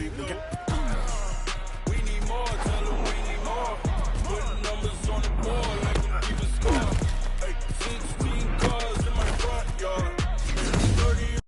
you can get. We need more, tell them we need more. Putting numbers on the board like them keep a score. Hey, 16 cars in my front yard. 30.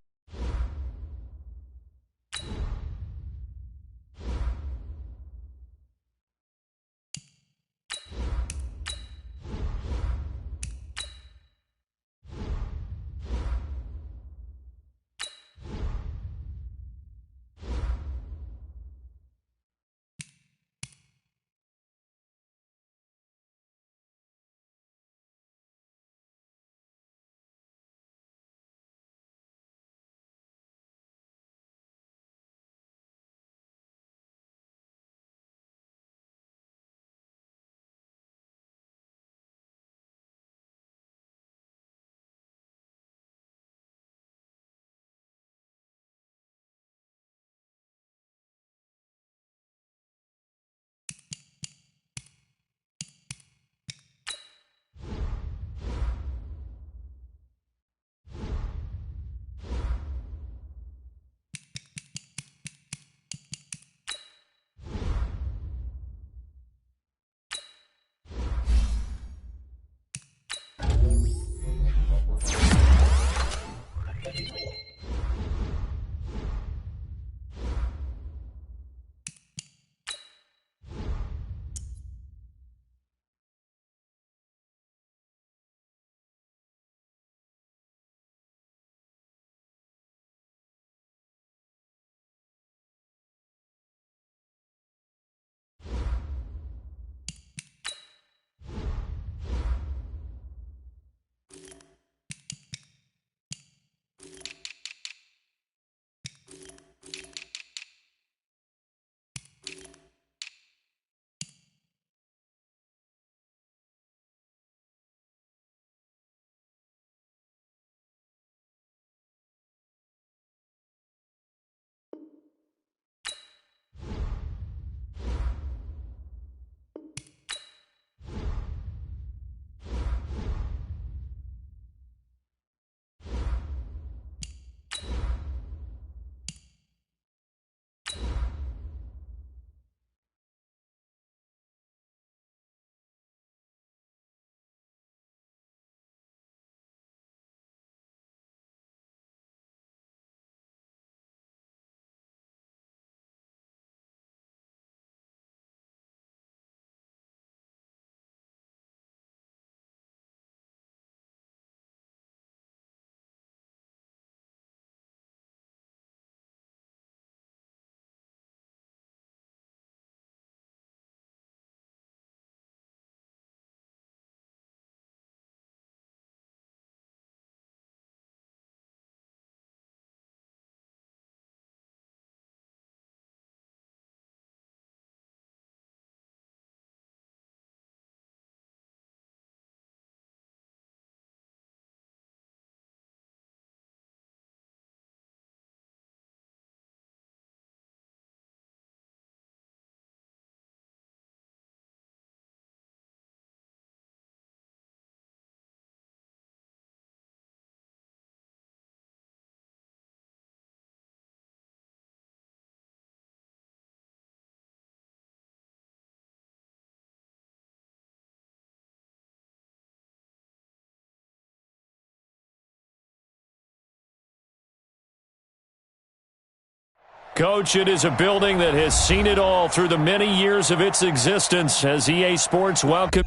Coach, it is a building that has seen it all through the many years of its existence as EA Sports welcomes.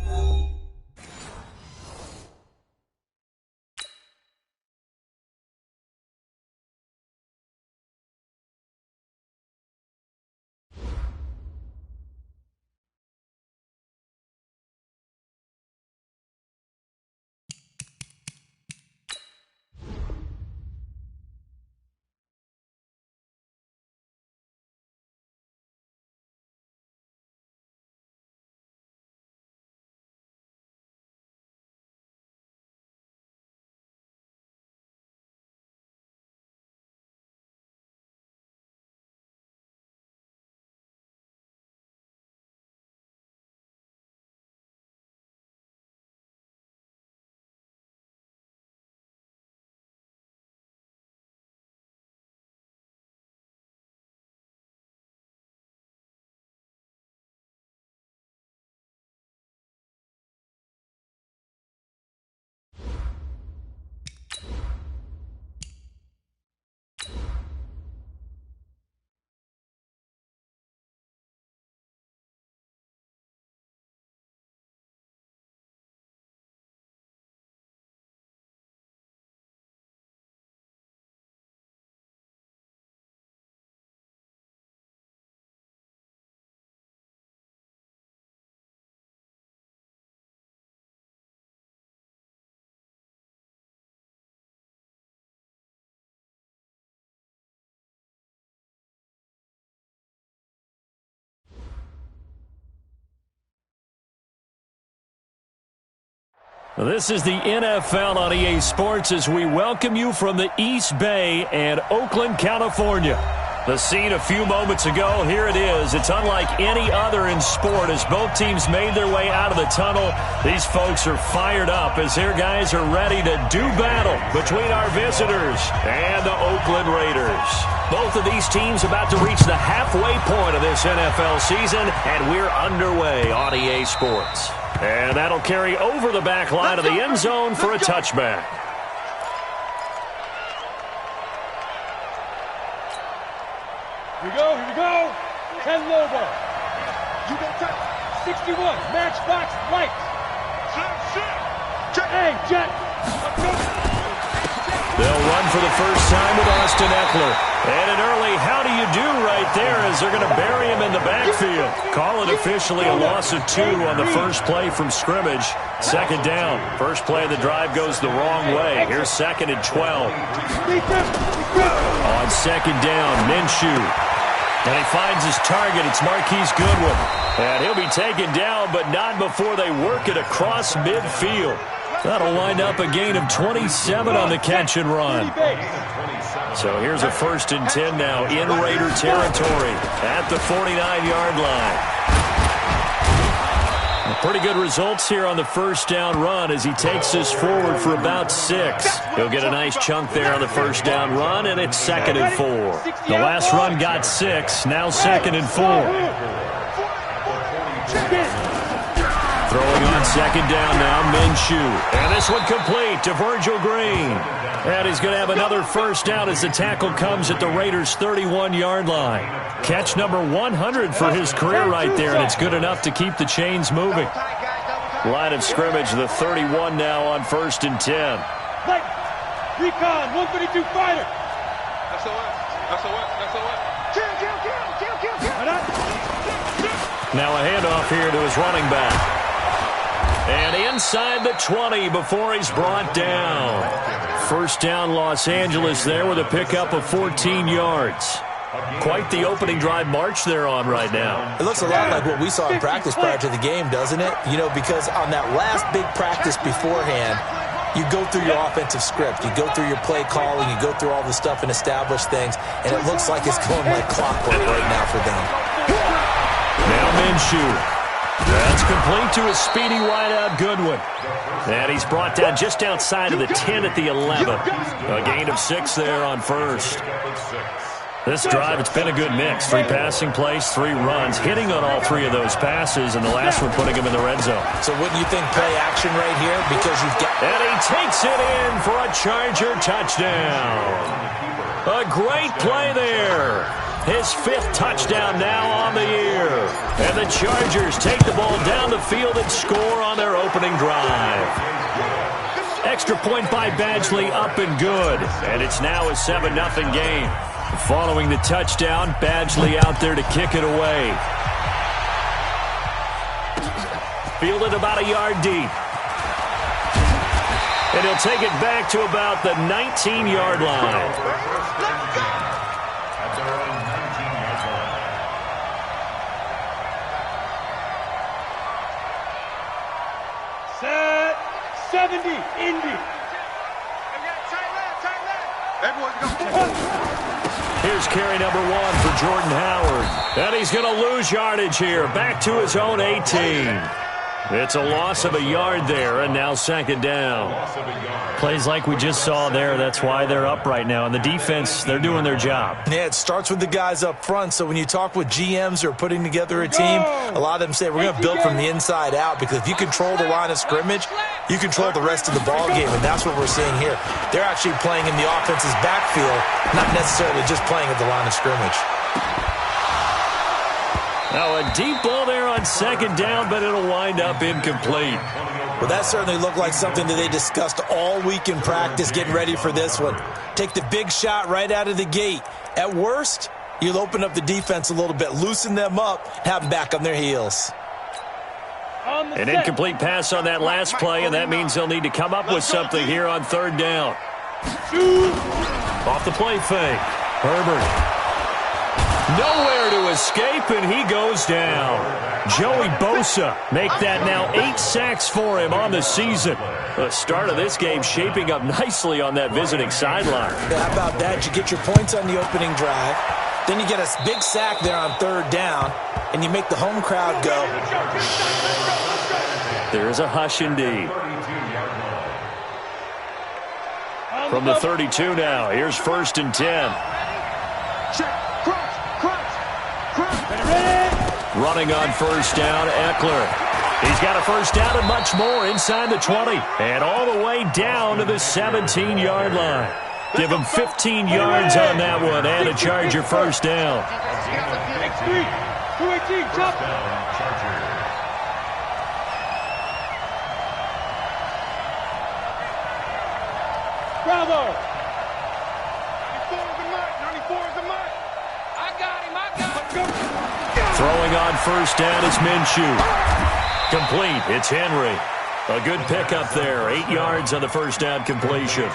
This is the NFL on EA Sports as we welcome you from the East Bay and Oakland, California. The scene a few moments ago, here it is. It's unlike any other in sport as both teams made their way out of the tunnel. These folks are fired up as their guys are ready to do battle between our visitors and the Oakland Raiders. Both of these teams about to reach the halfway point of this NFL season, and we're underway on EA Sports. And that'll carry over the back line of the end zone for a touchback. Here we go. 10 Lobo. You got touch. 61, matchbox, lights. Hey, Jet. They'll run for the first time with Austin Eckler. And an early how do you do right there as they're going to bury him in the backfield. Call it officially a loss of 2 on the first play from scrimmage. Second down. First play of the drive goes the wrong way. Here's 2nd and 12. On second down, Minshew. And he finds his target. It's Marquise Goodwin. And he'll be taken down, but not before they work it across midfield. That'll wind up a gain of 27 on the catch and run. So here's a 1st and 10 now in Raider territory at the 49-yard line. Pretty good results here on the first down run as he takes this forward for about 6. He'll get a nice chunk there on the first down run, and it's 2nd and 4. The last run got 6, now 2nd and 4. Throwing on second down now, Minshew. And this one complete to Virgil Green. And he's going to have another first down as the tackle comes at the Raiders' 31-yard line. Catch number 100 for his career right there, and it's good enough to keep the chains moving. Line of scrimmage, the 31 now on 1st and 10. Recon, 132 fighter. Now a handoff here to his running back. And inside the 20 before he's brought down. First down Los Angeles there with a pickup of 14 yards. Quite the opening drive march they're on right now. It looks a lot like what we saw in practice prior to the game, doesn't it? You know, because on that last big practice beforehand, you go through your offensive script. You go through your play calling. You go through all the stuff and establish things. And it looks like it's going like clockwork right now for them. Now Minshew. That's complete to a speedy wideout Goodwin. And he's brought down just outside of the 10 at the 11. A gain of 6 there on first. This drive, it's been a good mix. 3 passing plays, 3 runs, hitting on all 3 of those passes, and the last one putting him in the red zone. So wouldn't you think play action right here? Because you've got... And he takes it in for a Charger touchdown. A great play there. His 5th touchdown now on the year. And the Chargers take the ball down the field and score on their opening drive. Extra point by Badgley up and good. And it's now a 7-0 game. Following the touchdown, Badgley out there to kick it away. Fielded about a yard deep. And he'll take it back to about the 19-yard line. Set 70, Indy. Here's carry number 1 for Jordan Howard. And he's going to lose yardage here. Back to his own 18. It's a loss of a yard there, and now 2nd down. Plays like we just saw there, that's why they're up right now. And the defense, they're doing their job. Yeah, it starts with the guys up front. So when you talk with GMs who are putting together a team, a lot of them say we're going to build from the inside out, because if you control the line of scrimmage, you control the rest of the ball game, and that's what we're seeing here. They're actually playing in the offense's backfield, not necessarily just playing at the line of scrimmage. Now a deep ball there on 2nd down, but it'll wind up incomplete. Well, that certainly looked like something that they discussed all week in practice, getting ready for this one. Take the big shot right out of the gate. At worst, you'll open up the defense a little bit, loosen them up, have them back on their heels. An incomplete pass on that last play, and that means they'll need to come up with something here on 3rd down. Off the play fake. Herbert. Nowhere to escape, and he goes down. Joey Bosa make that now 8 sacks for him on the season. The start of this game shaping up nicely on that visiting sideline. How about that? You get your points on the opening drive. Then you get a big sack there on 3rd down, and you make the home crowd go. There's a hush indeed. From the 32 now, here's 1st and 10. Running on 1st down, Eckler. He's got a 1st down and much more inside the 20. And all the way down to the 17-yard line. Give him 15 yards on that one and a Charger 1st down. X3, 218, jump. Bravo. 94 is the mark. I got him. Throwing on 1st down is Minshew. Complete. It's Henry. A good pickup there. 8 yards on the 1st down completion.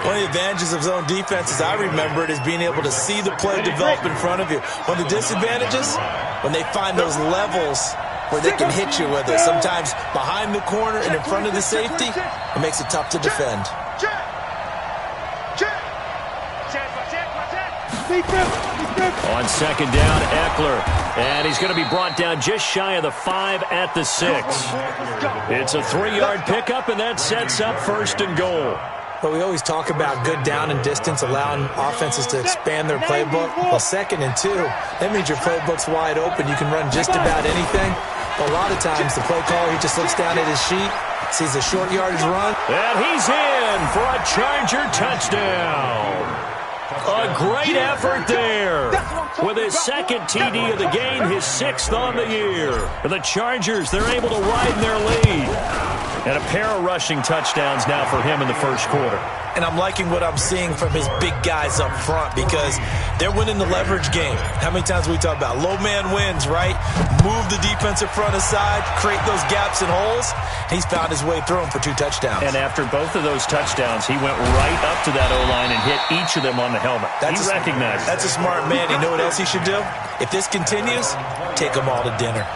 One of the advantages of zone defense, as I remember it, is being able to see the play develop in front of you. One of the disadvantages, when they find those levels where they can hit you with it. Sometimes behind the corner and in front of the safety, it makes it tough to defend. On 2nd down, Eckler. And he's going to be brought down just shy of the 5 at the 6. It's a 3-yard pickup, and that sets up 1st and goal. But we always talk about good down and distance, allowing offenses to expand their playbook. Well, 2nd and 2, that means your playbook's wide open. You can run just about anything. But a lot of times, the play caller, he just looks down at his sheet, sees a short yardage run. And he's in for a Charger touchdown. A great effort there. With his 2nd TD of the game, his 6th on the year. The Chargers, they're able to widen their lead. And a pair of rushing touchdowns now for him in the 1st quarter. And I'm liking what I'm seeing from his big guys up front because they're winning the leverage game. How many times we talk about low man wins, right? Move the defensive front aside, create those gaps and holes. He's found his way through them for 2 touchdowns. And after both of those touchdowns, he went right up to that O-line and hit each of them on the helmet. He recognized it. That's a smart man. You know what else he should do? If this continues, take them all to dinner.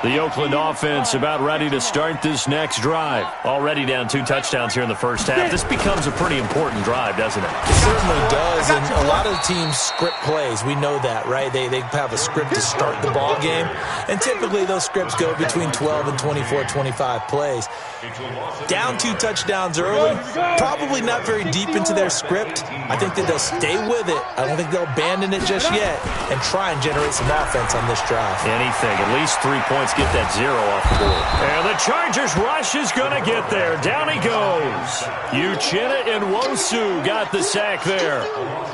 The Oakland offense about ready to start this next drive. Already down 2 touchdowns here in the 1st half. This becomes a pretty important drive, doesn't it? It certainly does, and a lot of the teams script plays. We know that, right? They have a script to start the ball game, and typically those scripts go between 12 and 24, 25 plays. Down 2 touchdowns early, probably not very deep into their script. I think that they'll stay with it. I don't think they'll abandon it just yet and try and generate some offense on this drive. Anything, at least 3 points, get that 0 off the board. And the Chargers rush is going to get there. Down he goes. Uchenna and Nwosu got the sack there.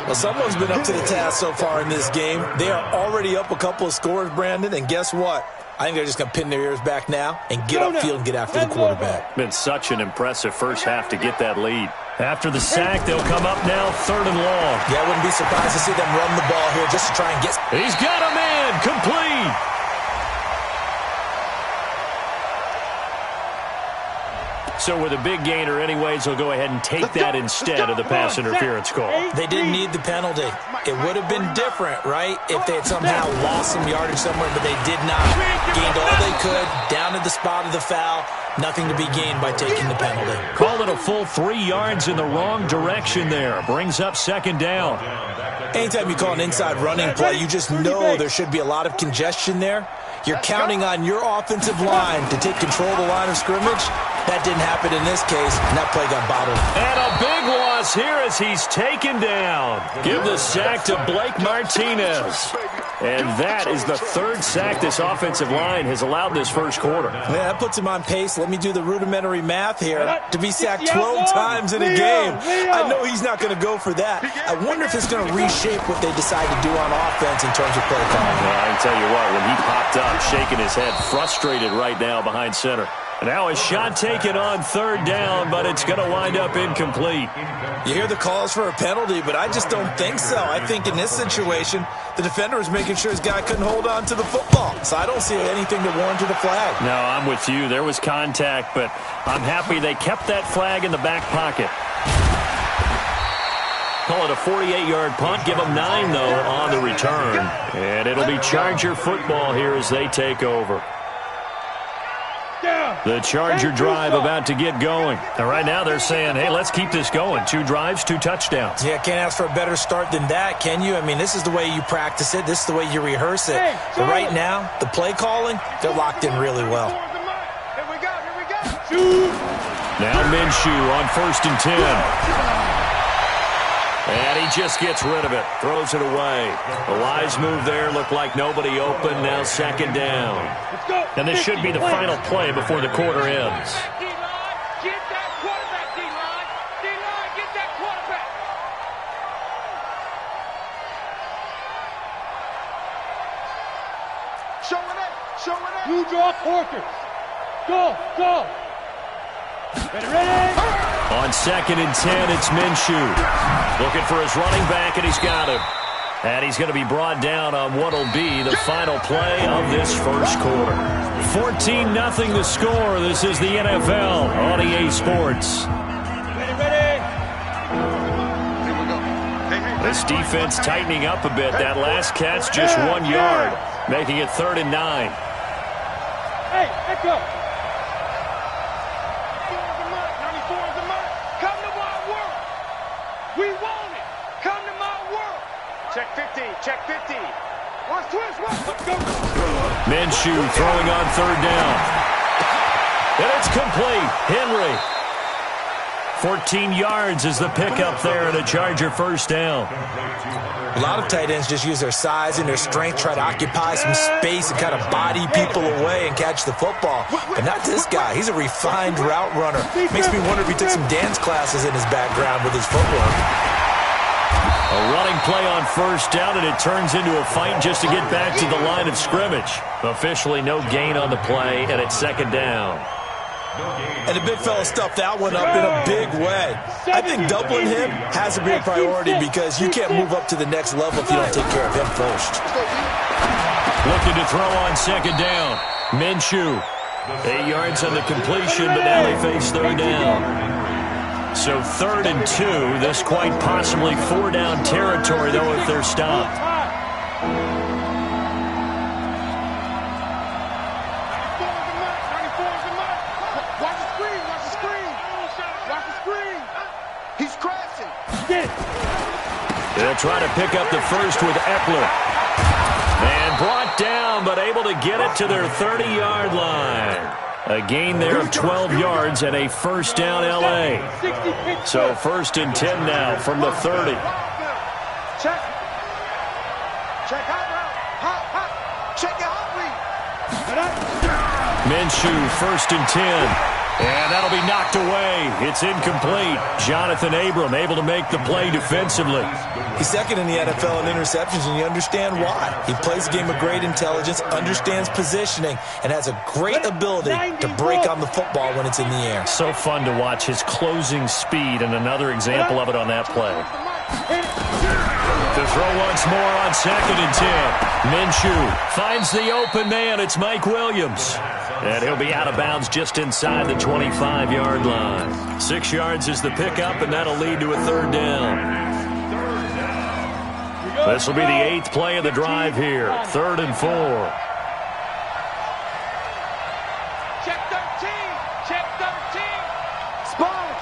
Well, someone's been up to the task so far in this game. They are already up a couple of scores, Brandon, and guess what? I think they're just going to pin their ears back now and get upfield and get after the quarterback. Been such an impressive 1st half to get that lead. After the sack, they'll come up now 3rd and long. Yeah, I wouldn't be surprised to see them run the ball here just to try and get... He's got a man, complete. So with a big gainer anyways, he'll go ahead and take that instead of the pass interference call. They didn't need the penalty. It would have been different, right, if they had somehow lost some yardage somewhere, but they did not. Gained all they could, down to the spot of the foul. Nothing to be gained by taking the penalty. Call it a full 3 yards in the wrong direction there. Brings up 2nd down. Anytime you call an inside running play, you just know there should be a lot of congestion there. You're counting on your offensive line to take control of the line of scrimmage. That didn't happen in this case, and that play got bottled. And a big loss here as he's taken down. Give the sack to Blake Martinez. And that is the 3rd sack this offensive line has allowed this 1st quarter. Yeah, that puts him on pace. Let me do the rudimentary math here. To be sacked 12 times in a game. I know he's not going to go for that. I wonder if it's going to reshape what they decide to do on offense in terms of play calling. Well, I can tell you what, when he popped up, shaking his head, frustrated right now behind center. Now a shot taken on 3rd down, but it's going to wind up incomplete. You hear the calls for a penalty, but I just don't think so. I think in this situation, the defender was making sure his guy couldn't hold on to the football. So I don't see anything that warranted a flag. No, I'm with you. There was contact, but I'm happy they kept that flag in the back pocket. Call it a 48-yard punt. Give them 9, though, on the return. And it'll be Charger football here as they take over. The Charger drive about to get going. And right now they're saying, hey, let's keep this going. 2 drives, 2 touchdowns. Yeah, can't ask for a better start than that, can you? I mean, this is the way you practice it. This is the way you rehearse it. But right now, the play calling, they're locked in really well. Here we go. Now Minshew on 1st and 10. And he just gets rid of it. Throws it away. A wise move there. Looked like nobody open. Now 2nd down. And this should be the final play before the quarter ends. D-line, get that quarterback, D-line. D-line, get that quarterback. Showing it. You draw quarters. Go. Ready? On 2nd and 10, it's Minshew. Looking for his running back, and he's got him. And he's going to be brought down on what will be the final play of this first quarter. 14-0 the score. This is the NFL on EA Sports. Ready. This defense tightening up a bit. That last catch just 1 yard, making it 3rd and 9. Hey, let's go. 94 is the mark. Come to my world. We want it. Come to my world. Check 50. One twist. Let's go. Minshew throwing on 3rd down. And it's complete. Henry. 14 yards is the pickup there, and a Charger 1st down. A lot of tight ends just use their size and their strength, try to occupy some space and kind of body people away and catch the football. But not this guy. He's a refined route runner. Makes me wonder if he took some dance classes in his background with his footwork. A running play on 1st down, and it turns into a fight just to get back to the line of scrimmage. Officially no gain on the play, and it's 2nd down. And the big fella stuffed that one up in a big way. I think doubling him has to be a priority because you can't move up to the next level if you don't take care of him first. Looking to throw on 2nd down. Minshew. 8 yards on the completion, but now they face 3rd down. So 3rd and 2. This quite possibly 4-down territory, though, if they're stopped. They'll try to pick up the first with Eckler. And brought down, but able to get it to their 30-yard line. A gain there of 12 yards and a 1st down L.A. So 1st and 10 now from the 30. Check out. Minshew, 1st and 10. And that'll be knocked away. It's incomplete. Jonathan Abram able to make the play defensively. He's 2nd in the NFL in interceptions, and you understand why. He plays a game of great intelligence, understands positioning, and has a great ability to break on the football when it's in the air. So fun to watch his closing speed, and another example of it on that play. To throw once more on 2nd and 10. Minshew finds the open man. It's Mike Williams. And he'll be out of bounds just inside the 25-yard line. 6 yards is the pickup, and that'll lead to a 3rd down. This will be the 8th play of the drive here. 3rd and 4. Check 13. Spot.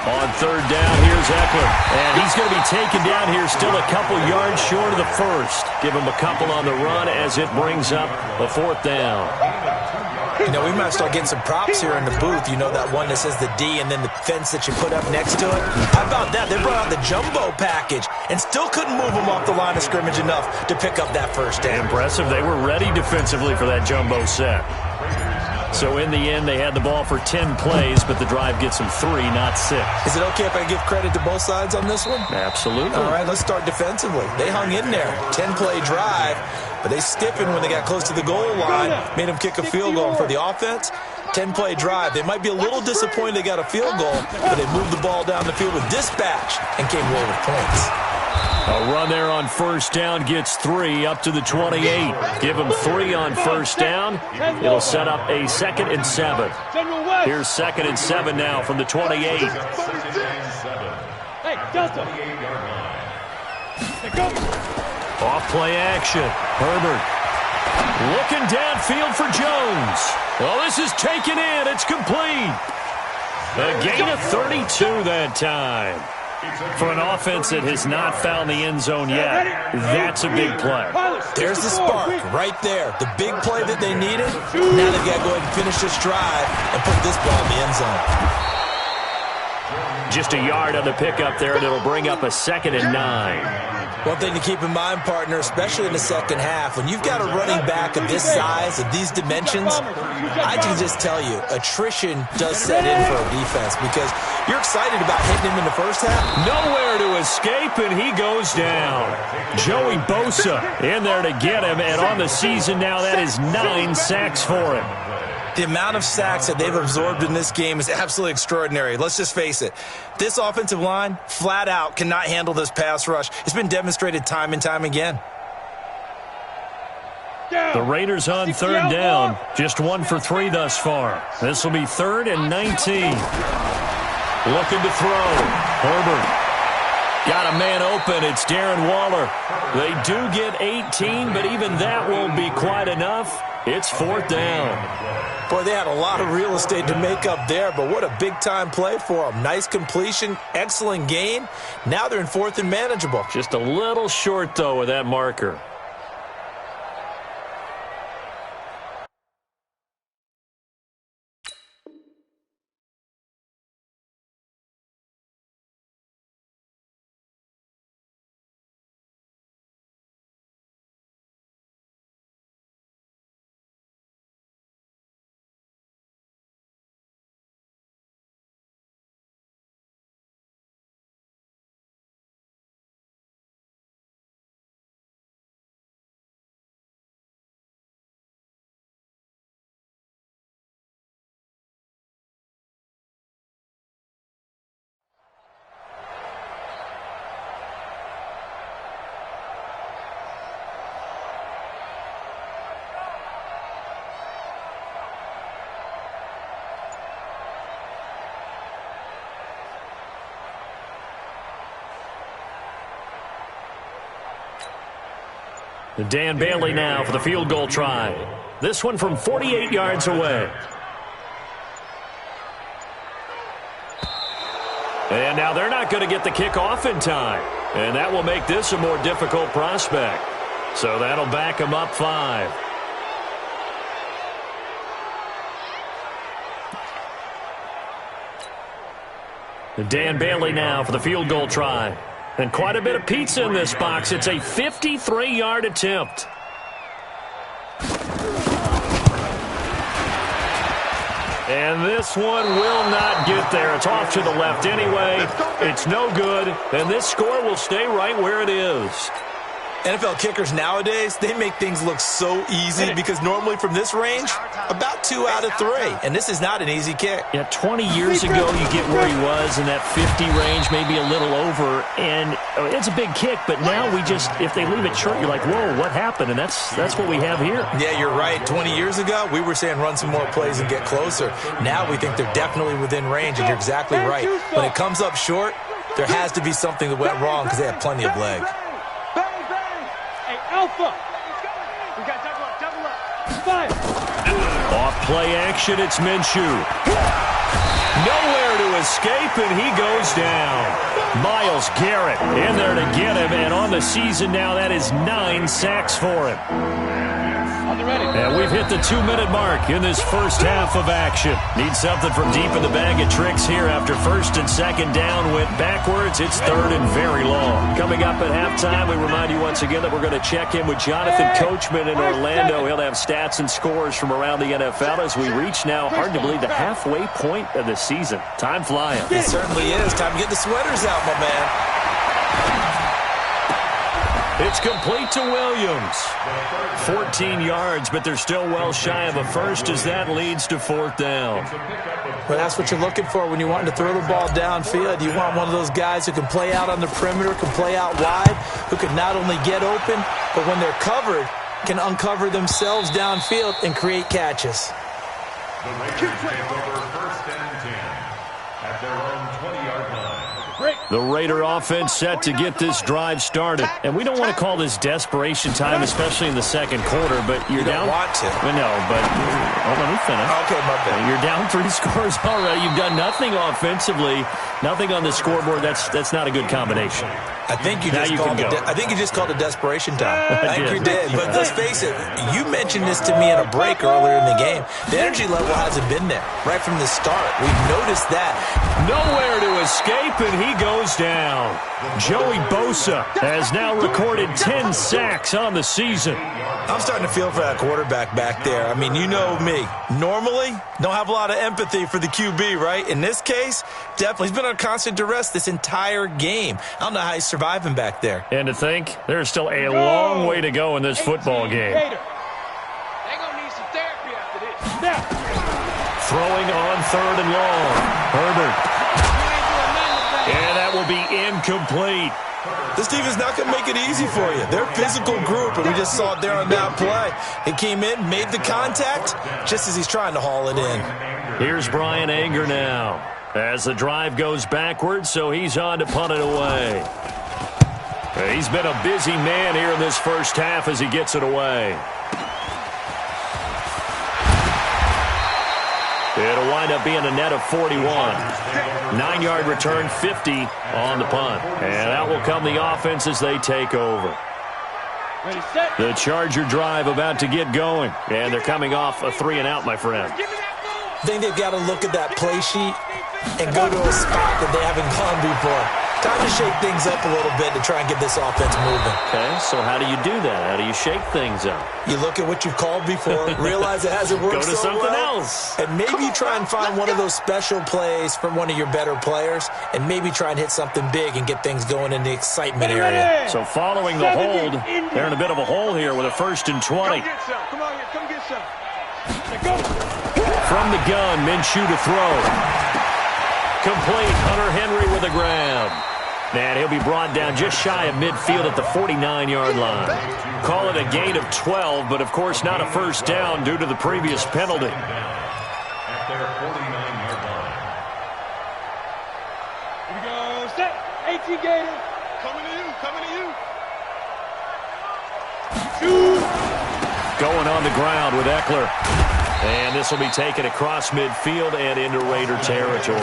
On 3rd down, here's Eckler. And he's going to be taken down here, still a couple yards short of the first. Give him a couple on the run as it brings up a 4th down. You know, we might start getting some props here in the booth. You know, that one that says the D and then the fence that you put up next to it? How about that? They brought out the jumbo package and still couldn't move them off the line of scrimmage enough to pick up that 1st down. Impressive. They were ready defensively for that jumbo set. So in the end, they had the ball for 10 plays, but the drive gets them 3, not 6. Is it okay if I give credit to both sides on this one? Absolutely. All right, let's start defensively. They hung in there. 10-play drive, but they stiffened when they got close to the goal line, made them kick a field goal. And for the offense, 10-play drive. They might be a little disappointed they got a field goal, but they moved the ball down the field with dispatch and came away with points. A run there on 1st down gets 3 up to the 28. Give them 3 on 1st down. It'll set up a 2nd and 7. Here's 2nd and 7 now from the 28. Hey, Delta. Hey, go. Off play action. Herbert looking downfield for Jones. Oh, this is taken in. It's complete. A gain of 32 that time. For an offense that has not found the end zone yet, that's a big play. There's the spark right there. The big play that they needed. Now they've got to go ahead and finish this drive and put this ball in the end zone. Just a yard on the pickup there, and it'll bring up a 2nd and 9. One thing to keep in mind, partner, especially in the second half, when you've got a running back of this size, of these dimensions, I can just tell you, attrition does set in for a defense because you're excited about hitting him in the first half. Nowhere to escape, and he goes down. Joey Bosa in there to get him, and on the season now, that is 9 sacks for him. The amount of sacks that they've absorbed in this game is absolutely extraordinary. Let's just face it. This offensive line, flat out, cannot handle this pass rush. It's been demonstrated time and time again. The Raiders on 3rd down. Just 1 for 3 thus far. This will be 3rd and 19. Looking to throw. Herbert. Got a man open. It's Darren Waller. They do get 18, but even that won't be quite enough. It's 4th down. Boy, they had a lot of real estate to make up there, but what a big-time play for them. Nice completion, excellent gain. Now they're in 4th and manageable. Just a little short, though, with that marker. Dan Bailey now for the field goal try. This one from 48 yards away. And now they're not going to get the kickoff in time. And that will make this a more difficult prospect. So that'll back them up 5. Dan Bailey now for the field goal try. And quite a bit of pizza in this box. It's a 53-yard attempt. And this one will not get there. It's off to the left anyway. It's no good. And this score will stay right where it is. NFL kickers nowadays, they make things look so easy because normally from this range, about 2 out of 3. And this is not an easy kick. Yeah, 20 years ago, you get where he was in that 50 range, maybe a little over. And it's a big kick, but now we just, if they leave it short, you're like, whoa, what happened? And that's what we have here. Yeah, you're right. 20 years ago, we were saying run some more plays and get closer. Now we think they're definitely within range, and you're exactly right. When it comes up short, there has to be something that went wrong because they have plenty of leg. Alpha. We got double up. Fire. Off play action, it's Minshew. Nowhere to escape, and he goes down. Myles Garrett in there to get him, and on the season now, that is 9 sacks for him. And we've hit the 2-minute mark in this first half of action. Need something from deep in the bag of tricks here after 1st and 2nd down went backwards. It's 3rd and very long. Coming up at halftime, we remind you once again that we're going to check in with Jonathan Coachman in Orlando. He'll have stats and scores from around the NFL as we reach now, hard to believe, the halfway point of the season. Time flying. It certainly is. Time to get the sweaters out, my man. It's complete to Williams. 14 yards, but they're still well shy of a first as that leads to 4th down. Well, that's what you're looking for when you want to throw the ball downfield. You want one of those guys who can play out on the perimeter, can play out wide, who can not only get open, but when they're covered, can uncover themselves downfield and create catches. The Raiders take over 1st and 10 at their own 20-yard line. Break. The Raider offense set to get this drive started. And we don't want to call this desperation time, especially in the second quarter, but you're down. You don't want to. No, but let me finish. Okay, my bad. You're down 3 scores already. You've done nothing offensively, nothing on the scoreboard. That's not a good combination. I think you just called it desperation time. I think you did. But let's face it, you mentioned this to me in a break earlier in the game. The energy level hasn't been there right from the start. We've noticed that. Nowhere to escape, and he goes down. Joey Bosa has now recorded 10 sacks on the season. I'm starting to feel for that quarterback back there. I mean, you know me. Normally, don't have a lot of empathy for the QB, right? In this case, definitely. He's been under constant duress this entire game. I don't know how he's surviving back there. And to think, there's still a long way to go in this football game. They're going to need some therapy after this. Now. Throwing on 3rd and long. Herbert. And that will be incomplete. This team is not going to make it easy for you. They're a physical group, and we just saw it there on that play. He came in, made the contact, just as he's trying to haul it in. Here's Brian Anger now. As the drive goes backwards, so he's on to punt it away. He's been a busy man here in this first half as he gets it away. It'll wind up being a net of 41. 9-yard return, 50 on the punt. And out will come the offense as they take over. The Charger drive about to get going. And they're coming off a 3-and-out, my friend. I think they've got to look at that play sheet and go to a spot that they haven't gone before. Time to shake things up a little bit to try and get this offense moving. Okay, so how do you do that? How do you shake things up? You look at what you've called before, realize it hasn't worked so well. Go to something else. And maybe you try and find one of those special plays from one of your better players, and maybe try and hit something big and get things going in the excitement area. So following the hold, they're in a bit of a hole here with a 1st and 20. Come on here, come get some. From the gun, Minshew to throw. Complete. Hunter Henry with the grab. And he'll be brought down just shy of midfield at the 49-yard line. Call it a gain of 12, but of course not a first down due to the previous penalty. At their 49-yard line. Here we go. Set. 18 Gators. Coming to you. Coming to you. Shoot. Going on the ground with Eckler. And this will be taken across midfield and into Raider territory.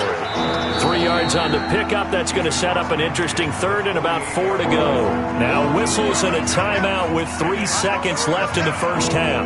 3 yards on the pickup. That's going to set up an interesting 3rd and about 4 to go. Now whistles and a timeout with 3 seconds left in the first half.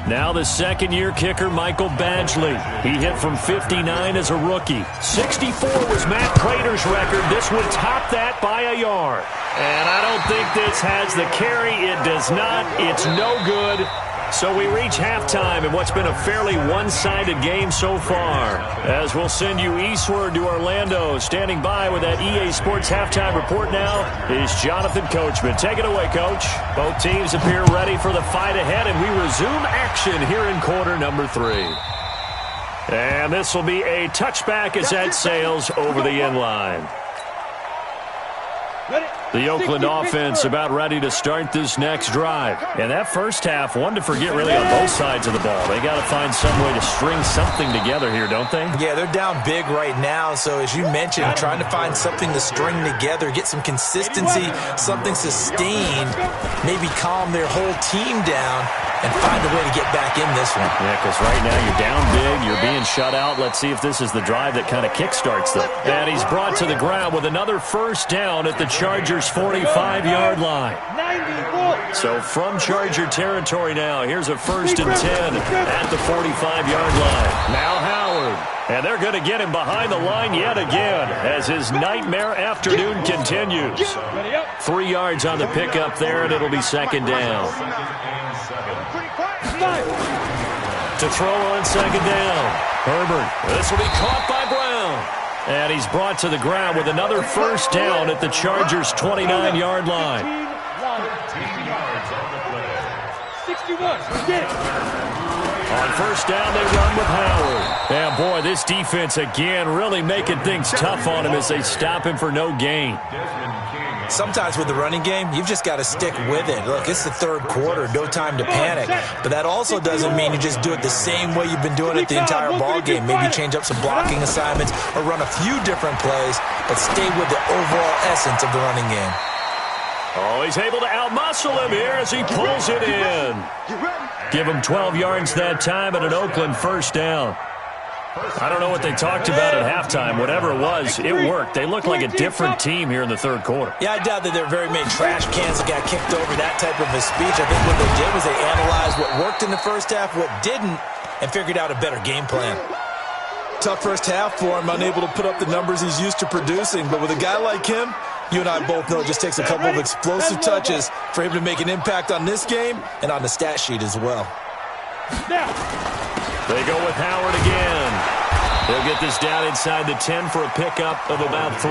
Now the second-year kicker, Michael Badgley. He hit from 59 as a rookie. 64 was Matt Prater's record. This would top that by a yard. And I don't think this has the carry. It does not. It's no good. So we reach halftime in what's been a fairly one-sided game so far. As we'll send you eastward to Orlando. Standing by with that EA Sports halftime report now is Jonathan Coachman. Take it away, Coach. Both teams appear ready for the fight ahead, and we resume action here in quarter number 3. And this will be a touchback as that sails over the end line. The Oakland offense about ready to start this next drive. And that first half, one to forget really on both sides of the ball. They got to find some way to string something together here, don't they? Yeah, they're down big right now. So as you mentioned, trying to find something to string together, get some consistency, something sustained, maybe calm their whole team down and find a way to get back in this one. Yeah, because right now you're down big, you're being shut out. Let's see if this is the drive that kind of kickstarts them. And he's brought to the ground with another first down at the Chargers' 45-yard line. So from Charger territory now, here's a 1st and 10 at the 45-yard line. Now Howard. And they're going to get him behind the line yet again as his nightmare afternoon continues. 3 yards on the pickup there, and it'll be 2nd down. To throw on 2nd down. Herbert. This will be caught by Brown. And he's brought to the ground with another first down at the Chargers' 29-yard line. 61. Get it. On first down, they run with Howard. And, boy, this defense, again, really making things tough on him as they stop him for no gain. Sometimes with the running game, you've just got to stick with it. Look, it's the third quarter, no time to panic. But that also doesn't mean you just do it the same way you've been doing it the entire ball game. Maybe change up some blocking assignments or run a few different plays, but stay with the overall essence of the running game. Oh, he's able to outmuscle him here as he pulls it in. Give him 12 yards that time and an Oakland first down. I don't know what they talked about at halftime. Whatever it was, it worked. They look like a different team here in the third quarter. Yeah, I doubt that there are very many trash cans that got kicked over, that type of a speech. I think what they did was they analyzed what worked in the first half, what didn't, and figured out a better game plan. Tough first half for him, unable to put up the numbers he's used to producing. But with a guy like him, you and I both know it just takes a couple of explosive touches for him to make an impact on this game and on the stat sheet as well. They go with Howard again. They'll get this down inside the 10 for a pickup of about 3.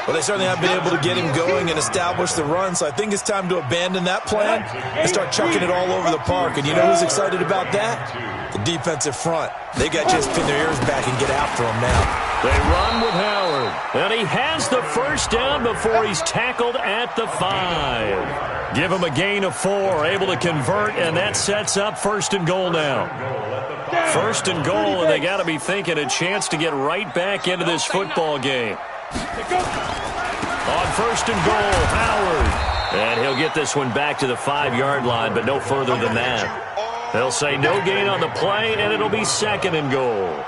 Well, they certainly have been able to get him going and establish the run, so I think it's time to abandon that plan and start chucking it all over the park. And you know who's excited about that? The defensive front. They got to just pin their ears back and get after him now. They run with Howard. And he has the first down before he's tackled at the 5. Give him a gain of 4, able to convert, and that sets up first and goal now. First and goal, and they got to be thinking a chance to get right back into this football game. On first and goal, Howard. And he'll get this one back to the 5-yard line, but no further than that. They'll say no gain on the play, and it'll be second and goal.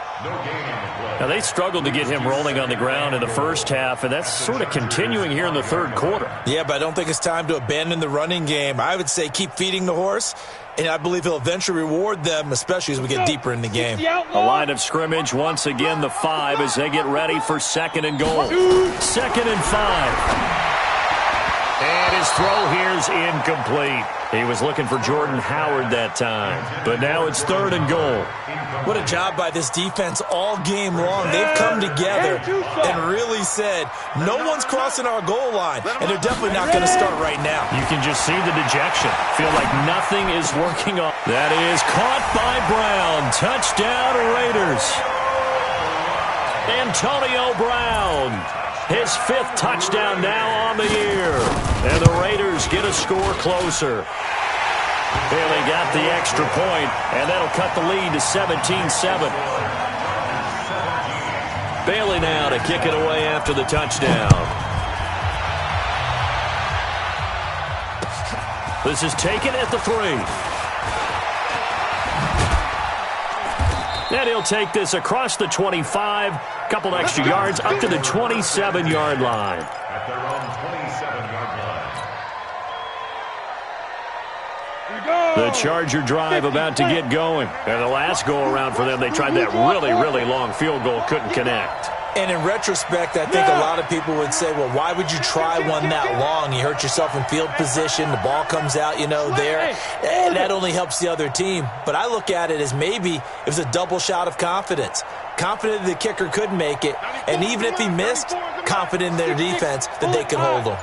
Now, they struggled to get him rolling on the ground in the first half, and that's sort of continuing here in the third quarter. Yeah, but I don't think it's time to abandon the running game. I would say keep feeding the horse, and I believe he'll eventually reward them, especially as we get deeper in the game. A line of scrimmage, once again the 5 as they get ready for second and goal. Second and 5. And his throw here's incomplete. He was looking for Jordan Howard that time. But now it's third and goal. What a job by this defense all game long. They've come together and really said, no one's crossing our goal line. And they're definitely not going to start right now. You can just see the dejection. Feel like nothing is working on. That is caught by Brown. Touchdown Raiders. Antonio Brown. His 5th touchdown now on the year. And the Raiders get a score closer. Bailey got the extra point, and that'll cut the lead to 17-7. Bailey now to kick it away after the touchdown. This is taken at the 3. And he'll take this across the 25, couple extra yards up to the 27-yard line. At their own 27-yard line. The Charger drive about to get going. And the last go-around for them, they tried that really, really long field goal, couldn't connect. And in retrospect, I think a lot of people would say, well, why would you try one that long? You hurt yourself in field position. The ball comes out, there. And that only helps the other team. But I look at it as maybe it was a double shot of confidence. Confident the kicker could make it. And even if he missed, confident in their defense that they could hold him.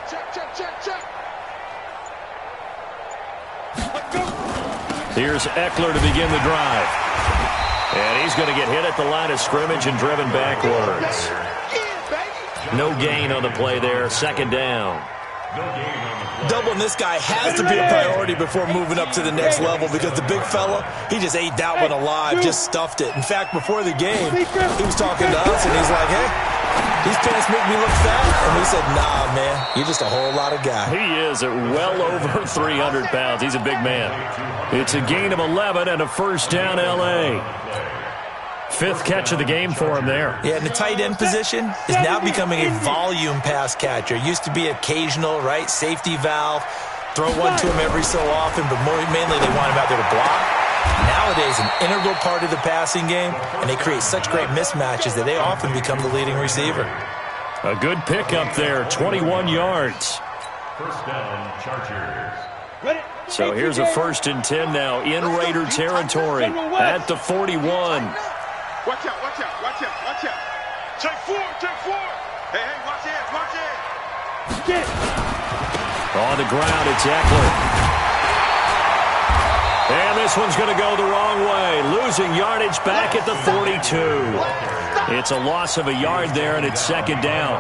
Here's Eckler to begin the drive. And he's going to get hit at the line of scrimmage and driven backwards. No gain on the play there. Second down. Doubling this guy has to be a priority before moving up to the next level because the big fella, he just ate that one alive, just stuffed it. In fact, before the game, he was talking to us, and he's like, hey, these pants make me look fat. And we said, nah, man, you're just a whole lot of guy. He is at well over 300 pounds. He's a big man. It's a gain of 11 and a first down L.A. 5th catch of the game for him there. Yeah, and the tight end position is now becoming a volume pass catcher. Used to be occasional, right, safety valve. Throw one to him every so often, but mainly they want him out there to block. Nowadays, an integral part of the passing game, and they create such great mismatches that they often become the leading receiver. A good pickup there, 21 yards. First down, Chargers. So here's a 1st and 10 now in Raider territory at the 41. Watch out, watch out, watch out, watch out. Check 4, check 4. Hey, watch it, watch it. Get it. On the ground, it's Eckler. And this one's going to go the wrong way, losing yardage back at the 42. It's a loss of a yard there, and it's second down.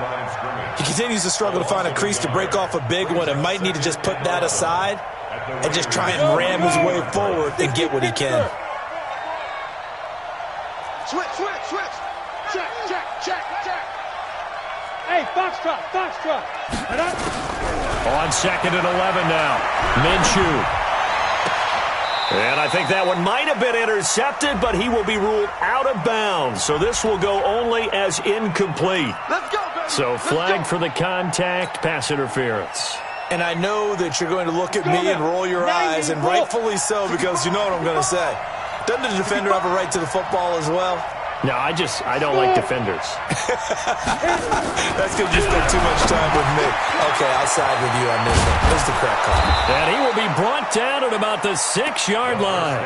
He continues to struggle to find a crease to break off a big one and might need to just put that aside and just try and ram his way forward and get what he can. Switch. Check. Hey, Foxtrot. On second and 11 now. Minshew. And I think that one might have been intercepted, but he will be ruled out of bounds. So this will go only as incomplete. Let's go, baby. So flag for the contact, pass interference. And I know that you're going to look at me and roll your eyes, and rightfully so, because you know what I'm going to say. Doesn't the defender have a right to the football as well? No, I don't like defenders. That's because you spend too much time with me. Okay, I'll side with you on this one. This is the correct call. And he will be brought down at about the 6-yard line.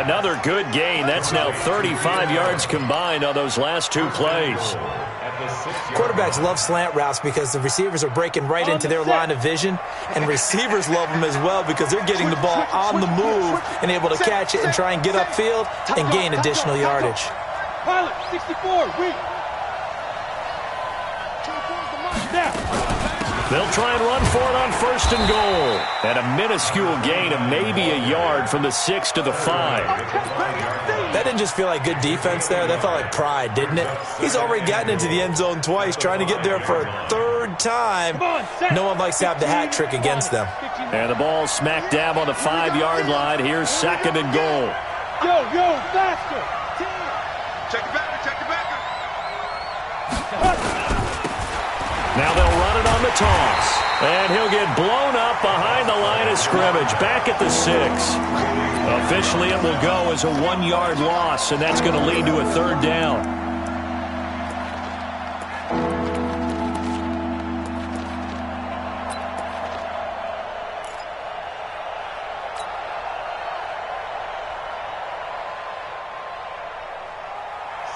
Another good gain. That's now 35 yards combined on those last two plays. Quarterbacks love slant routes because the receivers are breaking right into their line of vision, and receivers love them as well because they're getting the ball on the move and able to catch it and try and get upfield and gain additional yardage. Pilot, 64, weak. They'll try and run for it on first and goal. And a minuscule gain of maybe a yard from the 6 to the 5. That didn't just feel like good defense there. That felt like pride, didn't it? He's already gotten into the end zone twice, trying to get there for a third time. No one likes to have the hat trick against them. And the ball smack dab on the 5-yard line. Here's second and goal. Yo, faster. Check it back. Now they'll run it on the toss. And he'll get blown up behind the line of scrimmage, back at the 6. Officially, it will go as a 1-yard loss, and that's going to lead to a third down.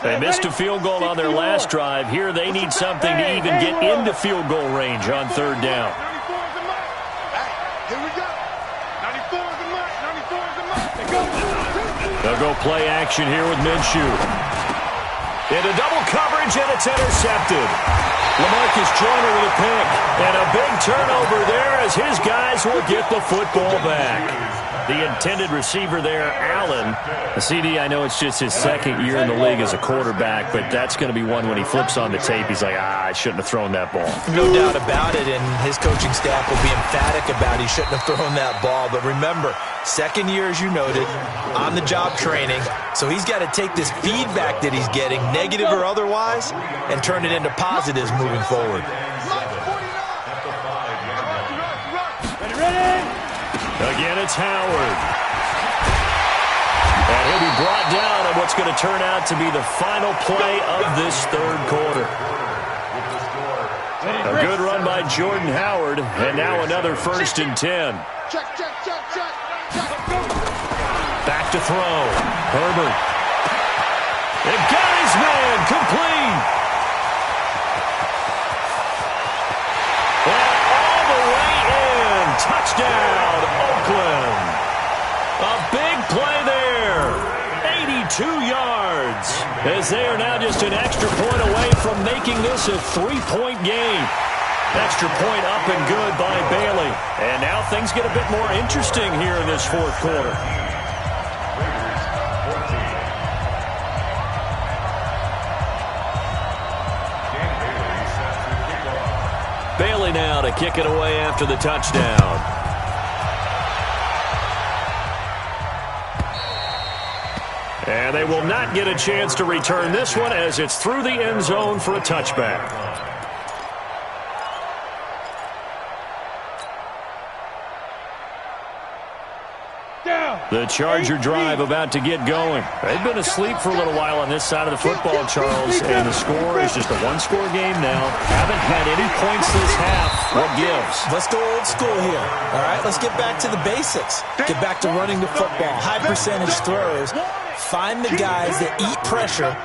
They missed a field goal on their last drive. Here they need something to even get into field goal range on third down. Here we go. 94 is the mark. They'll go play action here with Minshew. Into double coverage, and it's intercepted. LaMarcus Joyner with a pick. And a big turnover there as his guys will get the football back. The intended receiver there, Allen. The CD, I know it's just his second year in the league as a quarterback, but that's going to be one when he flips on the tape, he's like, I shouldn't have thrown that ball. No doubt about it, and his coaching staff will be emphatic about he shouldn't have thrown that ball. But remember, second year, as you noted, on-the-job training, so he's got to take this feedback that he's getting, negative or otherwise, and turn it into positives moving forward. Again, it's Howard. And he'll be brought down on what's going to turn out to be the final play of this third quarter. A good run by Jordan Howard, and now another 1st and 10. Back to throw. Herbert. And got his man, complete. And all the way in. Touchdown, Oakland. A big play there. 82 yards. As they are now just an extra point away from making this a 3-point game. Extra point up and good by Bailey. And now things get a bit more interesting here in this fourth quarter. Bailey now to kick it away after the touchdown. And they will not get a chance to return this one as it's through the end zone for a touchback. The Charger drive about to get going. They've been asleep for a little while on this side of the football, Charles, and the score is just a one-score game now. Haven't had any points this half. What gives? Let's go old school here, all right? Let's get back to the basics. Get back to running the football, high-percentage throws. Find the guys that eat pressure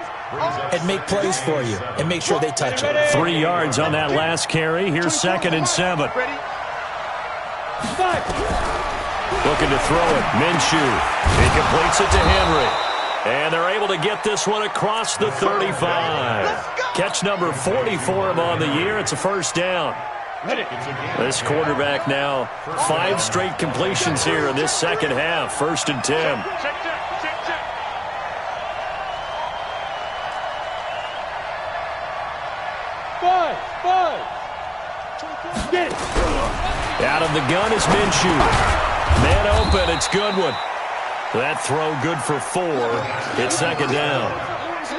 and make plays for you and make sure they touch it. 3 yards on that last carry. Here's 2nd and 7. Looking to throw it. Minshew. He completes it to Henry. And they're able to get this one across the 35. Catch number 40 for him on the year. It's a first down. This quarterback now 5 straight completions here in this second half. 1st and 10. Get it. Out of the gun is Minshew. Man open. It's Goodwin. That throw good for 4. It's 2nd down.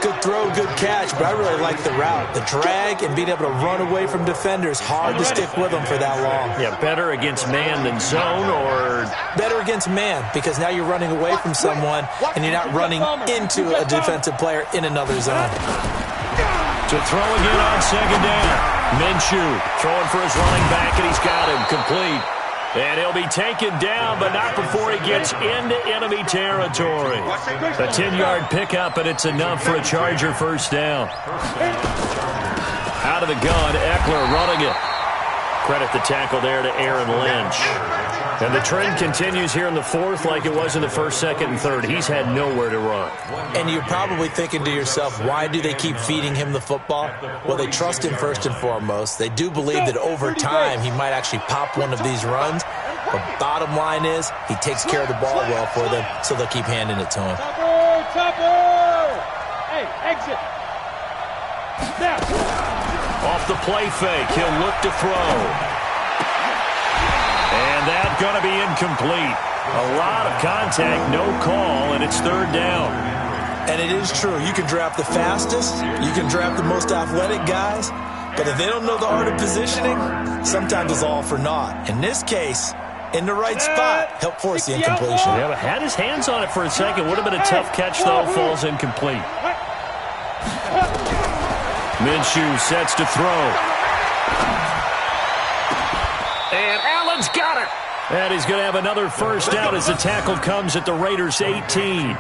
Good throw, good catch, but I really like the route. The drag and being able to run away from defenders, hard to stick with them for that long. Yeah, better against man than zone, or? Better against man, because now you're running away from someone and you're not running into a defensive player in another zone. To throw again on 2nd down. Minshew throwing for his running back, and he's got him complete. And he'll be taken down, but not before he gets into enemy territory. A 10-yard pickup, and it's enough for a Charger first down. Out of the gun, Eckler running it. Credit the tackle there to Aaron Lynch. And the trend continues here in the 4th like it was in the 1st, 2nd, and 3rd. He's had nowhere to run. And you're probably thinking to yourself, why do they keep feeding him the football? Well, they trust him first and foremost. They do believe that over time he might actually pop one of these runs. But bottom line is he takes care of the ball well for them, so they'll keep handing it to him. Topper! Hey, exit! Now! Off the play fake, he'll look to throw. And that's going to be incomplete. A lot of contact, no call, and it's 3rd down. And it is true. You can draft the fastest. You can draft the most athletic guys. But if they don't know the art of positioning, sometimes it's all for naught. In this case, in the right spot, help force the incompletion. Yeah, but had his hands on it for a second. Would have been a tough catch, though. Falls incomplete. Minshew sets to throw. And Allen's got it. And he's going to have another first down as the tackle comes at the Raiders' 18.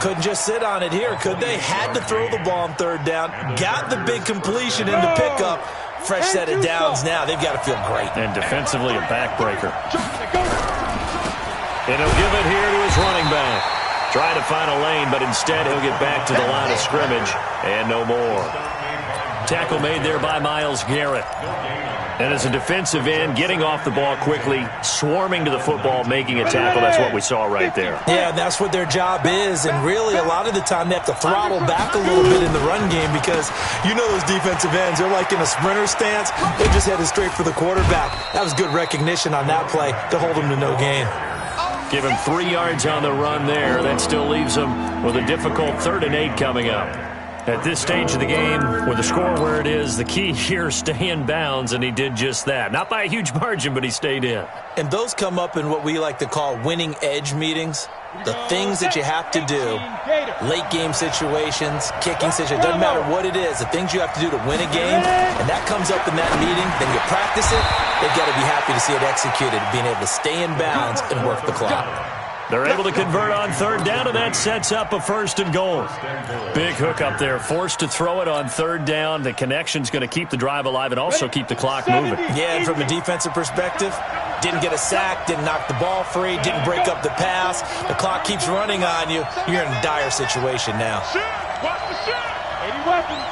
Couldn't just sit on it here, could they? Had to throw the ball on 3rd down. Got the big completion in the pickup. Fresh set of downs now. They've got to feel great. And defensively, a backbreaker. And he'll give it here to his running back. Trying to find a lane, but instead he'll get back to the line of scrimmage. And no more. Tackle made there by Myles Garrett. And as a defensive end, getting off the ball quickly, swarming to the football, making a tackle, that's what we saw right there. Yeah, and that's what their job is. And really, a lot of the time, they have to throttle back a little bit in the run game because you know those defensive ends, they're like in a sprinter stance. They just headed straight for the quarterback. That was good recognition on that play to hold him to no gain. Give him 3 yards on the run there. That still leaves him with a difficult 3rd and 8 coming up. At this stage of the game, with the score where it is, the key here is stay in bounds, and he did just that. Not by a huge margin, but he stayed in. And those come up in what we like to call winning edge meetings. The things that you have to do, late game situations, kicking situations, doesn't matter what it is, the things you have to do to win a game, and that comes up in that meeting, then you practice it, they've got to be happy to see it executed, being able to stay in bounds and work the clock. They're able to convert on 3rd down, and that sets up a 1st and goal. Big hook up there, forced to throw it on 3rd down. The connection's going to keep the drive alive and also keep the clock moving. Yeah, and from a defensive perspective, didn't get a sack, didn't knock the ball free, didn't break up the pass. The clock keeps running on you. You're in a dire situation now. Watch the shot. 80 weapons.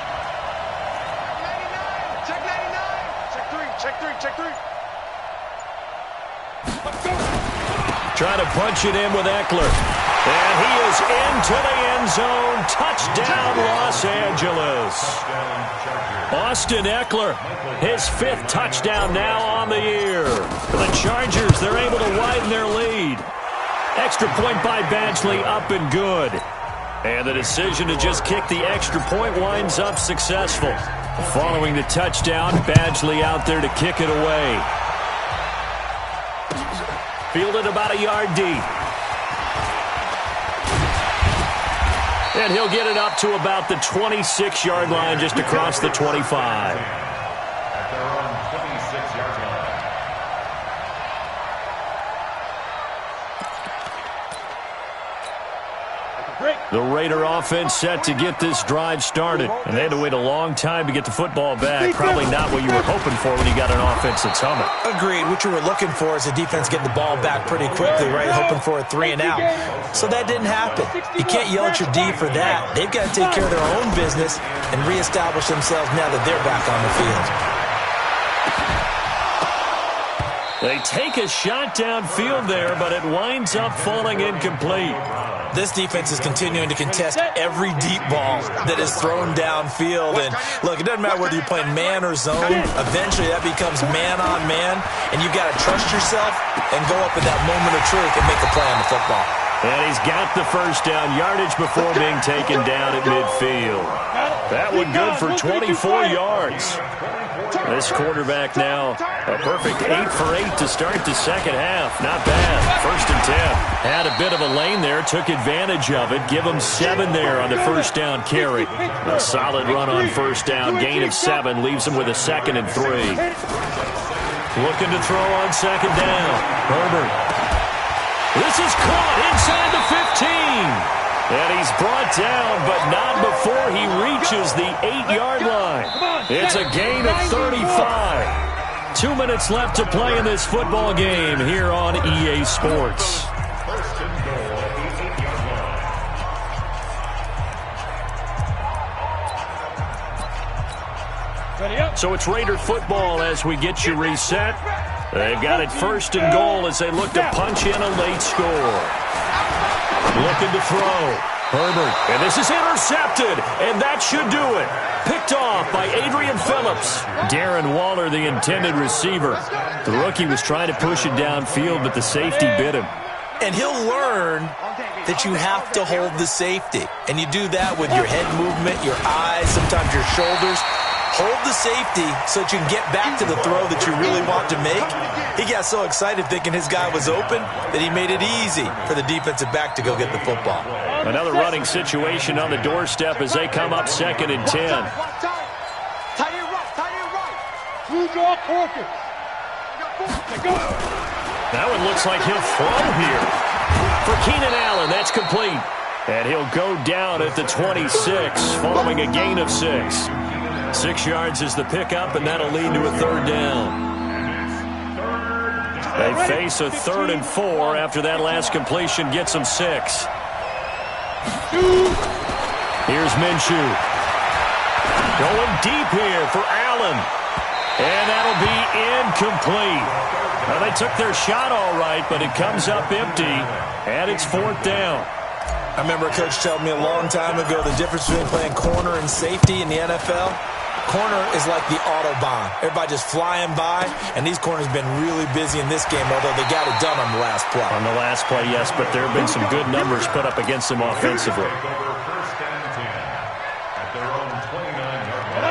Check 99. Check 3. Check 3. Let's go. Trying to punch it in with Eckler. And he is into the end zone. Touchdown, Los Angeles. Austin Eckler, his 5th touchdown now on the year. For the Chargers, they're able to widen their lead. Extra point by Badgley, up and good. And the decision to just kick the extra point winds up successful. Following the touchdown, Badgley out there to kick it away. Fielded about a yard deep. And he'll get it up to about the 26-yard line, just across the 25. The Raider offense set to get this drive started. And they had to wait a long time to get the football back. Probably not what you were hoping for when you got an offense that's humming. Agreed. What you were looking for is the defense getting the ball back pretty quickly, right? Hoping for a 3 and out. So that didn't happen. You can't yell at your D for that. They've got to take care of their own business and reestablish themselves now that they're back on the field. They take a shot downfield there, but it winds up falling incomplete. This defense is continuing to contest every deep ball that is thrown downfield. And, look, it doesn't matter whether you're playing man or zone. Eventually, that becomes man-on-man, and you've got to trust yourself and go up at that moment of truth and make a play on the football. And he's got the first down yardage before being taken down at midfield. That one good for 24 yards. This quarterback now, a perfect 8 for 8 to start the second half. Not bad. 1st and 10. Had a bit of a lane there, took advantage of it. Give him 7 there on the first down carry. A solid run on first down. Gain of 7 leaves him with a 2nd and 3. Looking to throw on second down. Herbert. This is caught inside the 15. And he's brought down, but not before he reaches the 8-yard line. It's a gain of 35. 2 minutes left to play in this football game here on EA Sports. So it's Raider football as we get you reset. They've got it 1st and goal as they look to punch in a late score. Looking to throw. Herbert. And this is intercepted. And that should do it. Picked off by Adrian Phillips. Darren Waller, the intended receiver. The rookie was trying to push it downfield, but the safety bit him. And he'll learn that you have to hold the safety. And you do that with your head movement, your eyes, sometimes your shoulders. Hold the safety so that you can get back to the throw that you really want to make. He got so excited thinking his guy was open that he made it easy for the defensive back to go get the football. Another running situation on the doorstep as they come up 2nd and 10. That one looks like he'll throw here. For Keenan Allen, that's complete. And he'll go down at the 26 following a gain of 6. 6 yards is the pickup, and that'll lead to a 3rd down. They face a 3rd and 4 after that last completion gets them 6. Here's Minshew. Going deep here for Allen. And that'll be incomplete. Well, they took their shot all right, but it comes up empty, and it's 4th down. I remember a coach telling me a long time ago the difference between playing corner and safety in the NFL. Corner is like the Autobahn. Everybody just flying by, and these corners have been really busy in this game, although they got it done on the last play. On the last play, yes, but there have been some good numbers put up against them offensively.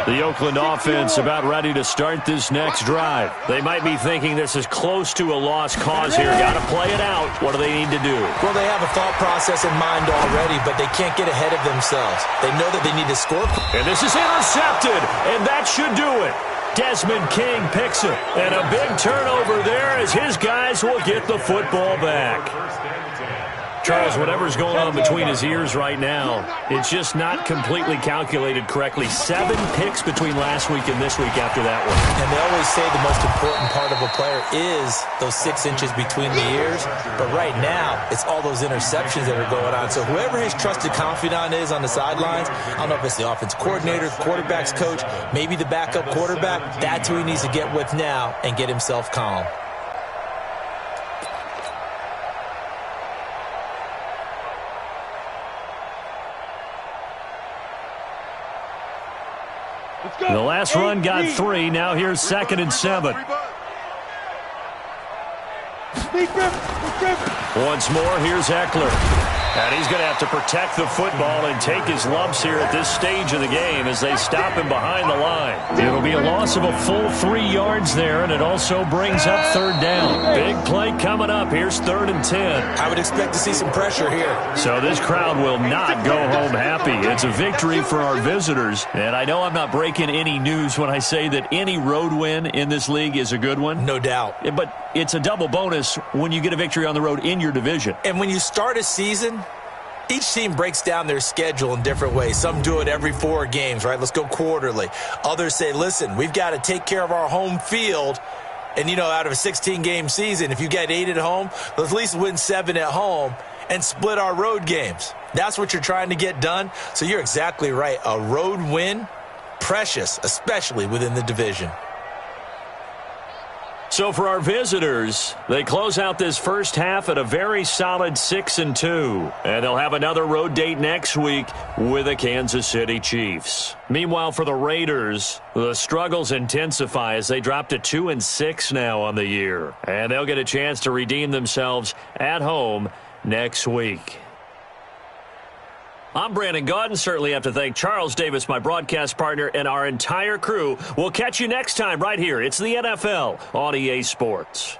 The Oakland offense about ready to start this next drive. They might be thinking this is close to a lost cause here. Got to play it out. What do they need to do? Well, they have a thought process in mind already, but they can't get ahead of themselves. They know that they need to score. And this is intercepted, and that should do it. Desmond King picks it, and a big turnover there as his guys will get the football back. Charles, whatever's going on between his ears right now, it's just not completely calculated correctly. 7 picks between last week and this week after that one. And they always say the most important part of a player is those 6 inches between the ears. But right now, it's all those interceptions that are going on. So whoever his trusted confidant is on the sidelines, I don't know if it's the offense coordinator, quarterback's coach, maybe the backup quarterback, that's who he needs to get with now and get himself calm. The last run got 3. Now here's 2nd and 7. Once more, here's Eckler. And he's going to have to protect the football and take his lumps here at this stage of the game as they stop him behind the line. It'll be a loss of a full 3 yards there, and it also brings up 3rd down. Big play coming up. Here's 3rd and 10. I would expect to see some pressure here. So this crowd will not go home happy. It's a victory for our visitors. And I know I'm not breaking any news when I say that any road win in this league is a good one. No doubt. But it's a double bonus when you get a victory on the road in your division. And when you start a season Each team breaks down their schedule in different ways. Some do it every 4 games, right? Let's go quarterly. Others say, listen, we've got to take care of our home field. And, out of a 16-game season, if you get 8 at home, let's at least win 7 at home and split our road games. That's what you're trying to get done. So you're exactly right. A road win, precious, especially within the division. So for our visitors, they close out this first half at a very solid 6-2. And they'll have another road date next week with the Kansas City Chiefs. Meanwhile, for the Raiders, the struggles intensify as they drop to 2-6 now on the year. And they'll get a chance to redeem themselves at home next week. I'm Brandon Gaudin. Certainly have to thank Charles Davis, my broadcast partner, and our entire crew. We'll catch you next time right here. It's the NFL on EA Sports.